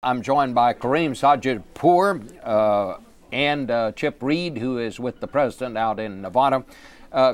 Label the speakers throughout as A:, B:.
A: I'm joined by Karim, Sadjadpour, and Chip Reid, who is with the president out in Nevada.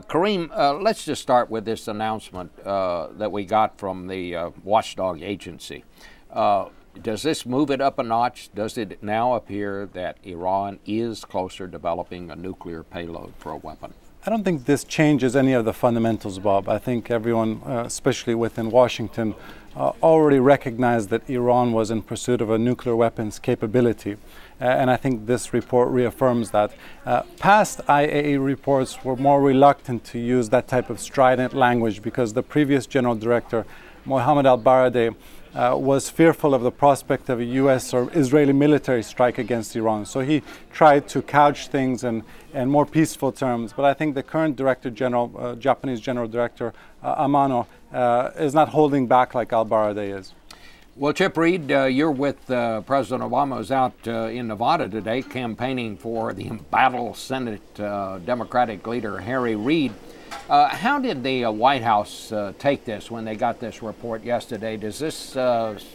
A: Karim, let's just start with this announcement that we got from the watchdog agency. Does this move it up a notch? Does it now appear that Iran is closer developing a nuclear payload for a weapon?
B: I don't think this changes any of the fundamentals, Bob. I think everyone, especially within Washington, already recognized that Iran was in pursuit of a nuclear weapons capability. And I think this report reaffirms that. Past IAEA reports were more reluctant to use that type of strident language because the previous general director, Mohammed al-Baradei, was fearful of the prospect of a U.S. or Israeli military strike against Iran. So he tried to couch things in more peaceful terms. But I think the current Director General, Japanese General Director Amano, is not holding back like al-Baradei is.
A: Well, Chip Reid, you're with President Obama, who's out in Nevada today campaigning for the embattled Senate Democratic leader Harry Reid. How did the White House take this when they got this report yesterday? Does this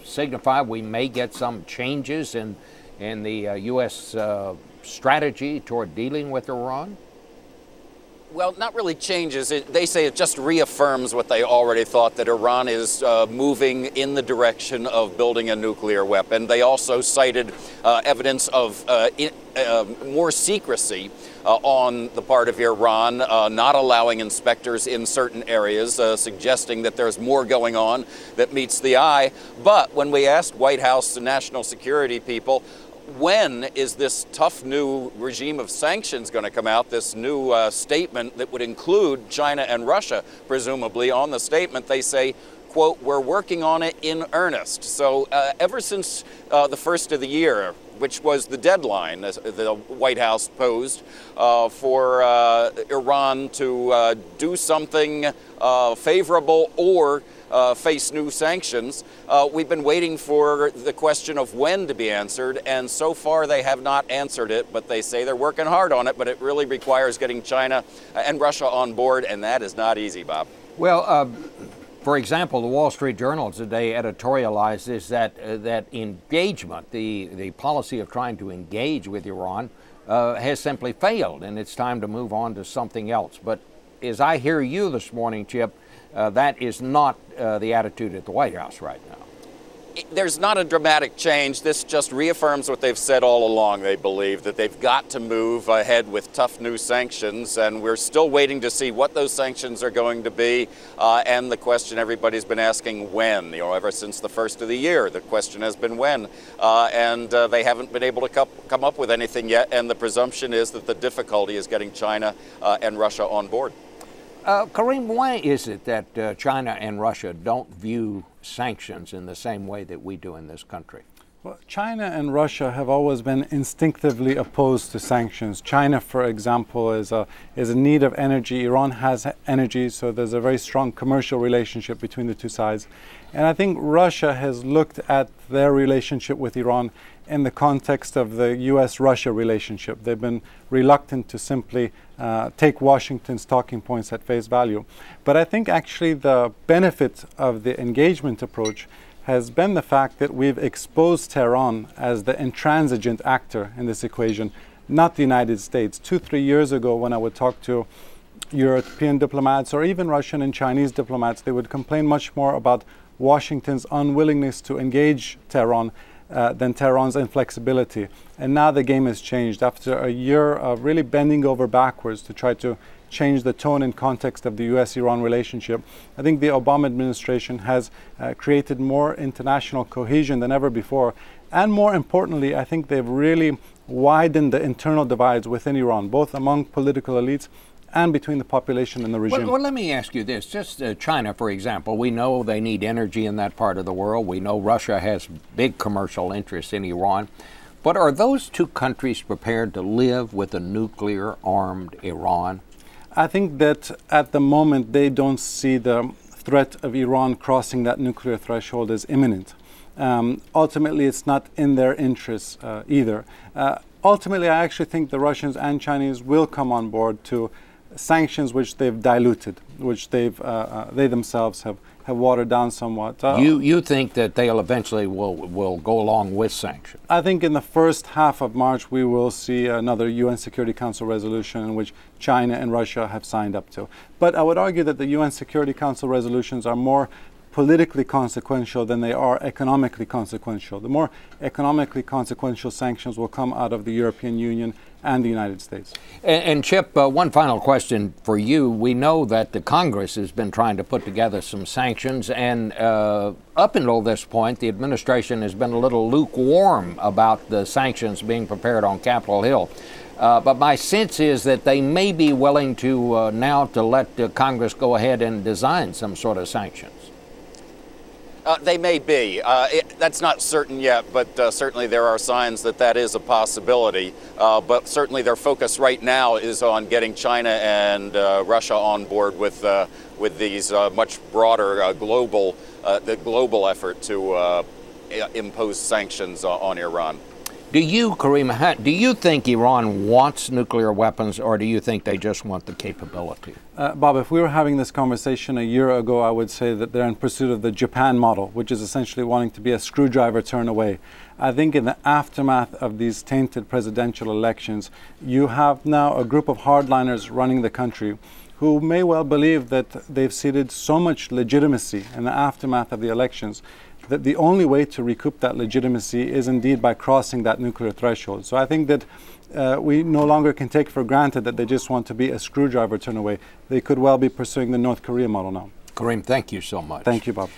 A: signify we may get some changes in the U.S. strategy toward dealing with Iran?
C: Well, not really changes. They say it just reaffirms what they already thought, that Iran is moving in the direction of building a nuclear weapon. They also cited evidence of more secrecy on the part of Iran, not allowing inspectors in certain areas, suggesting that there's more going on that meets the eye. But when we asked White House and national security people, when is this tough new regime of sanctions going to come out, this new statement that would include China and Russia, presumably? On the statement, they say, quote, "We're working on it in earnest." So ever since the first of the year, which was the deadline the White House posed for Iran to do something favorable or face new sanctions, we've been waiting for the question of when to be answered, and so far they have not answered it, but they say they're working hard on it, but it really requires getting China and Russia on board, and that is not easy, Bob.
A: Well, for example, the Wall Street Journal today editorializes that engagement, the policy of trying to engage with Iran, has simply failed, and it's time to move on to something else. But as I hear you this morning, Chip, that is not the attitude at the White House right now.
C: There's not a dramatic change. This just reaffirms what they've said all along. They believe that they've got to move ahead with tough new sanctions, and we're still waiting to see what those sanctions are going to be. And the question everybody's been asking, when? You know, ever since the first of the year, the question has been when. And they haven't been able to come up with anything yet, and the presumption is that the difficulty is getting China and Russia on board.
A: Karim, why is it that China and Russia don't view sanctions in the same way that we do in this country?
B: Well, China and Russia have always been instinctively opposed to sanctions. China, for example, is in need of energy. Iran has energy, so there's a very strong commercial relationship between the two sides. And I think Russia has looked at their relationship with Iran in the context of the U.S.-Russia relationship. They've been reluctant to simply take Washington's talking points at face value. But I think actually the benefit of the engagement approach has been the fact that we've exposed Tehran as the intransigent actor in this equation, not the United States. 2-3 years ago, when I would talk to European diplomats or even Russian and Chinese diplomats, they would complain much more about Washington's unwillingness to engage Tehran than Tehran's inflexibility. And now the game has changed. After a year of really bending over backwards to try to change the tone and context of the U.S.-Iran relationship, I think the Obama administration has created more international cohesion than ever before. And more importantly, I think they've really widened the internal divides within Iran, both among political elites and between the population and the regime.
A: Well, let me ask you this. Just China, for example, we know they need energy in that part of the world. We know Russia has big commercial interests in Iran. But are those two countries prepared to live with a nuclear-armed Iran?
B: I think that at the moment they don't see the threat of Iran crossing that nuclear threshold as imminent. Ultimately, it's not in their interests either. Ultimately, I actually think the Russians and Chinese will come on board to sanctions which they've diluted, which they themselves have have watered down somewhat.
A: You think that they'll eventually will go along with sanctions?
B: I think in the first half of March we will see another UN Security Council resolution in which China and Russia have signed up to. But I would argue that the UN Security Council resolutions are more politically consequential than they are economically consequential. The more economically consequential sanctions will come out of the European Union and the United States.
A: And Chip, one final question for you. We know that the Congress has been trying to put together some sanctions, and up until this point, the administration has been a little lukewarm about the sanctions being prepared on Capitol Hill. But my sense is that they may be willing to now to let Congress go ahead and design some sort of sanctions.
C: They may be. That's not certain yet, but certainly there are signs that that is a possibility. But certainly their focus right now is on getting China and Russia on board with these much broader global effort to impose sanctions on Iran.
A: Do you, Karim, do you think Iran wants nuclear weapons, or do you think they just want the capability?
B: Bob, if we were having this conversation a year ago, I would say that they're in pursuit of the Japan model, which is essentially wanting to be a screwdriver turn away. I think in the aftermath of these tainted presidential elections, you have now a group of hardliners running the country who may well believe that they've ceded so much legitimacy in the aftermath of the elections that the only way to recoup that legitimacy is indeed by crossing that nuclear threshold. So I think that we no longer can take for granted that they just want to be a screwdriver turn away. They could well be pursuing the North Korea model now.
A: Karim, thank you so much.
B: Thank you, Bob.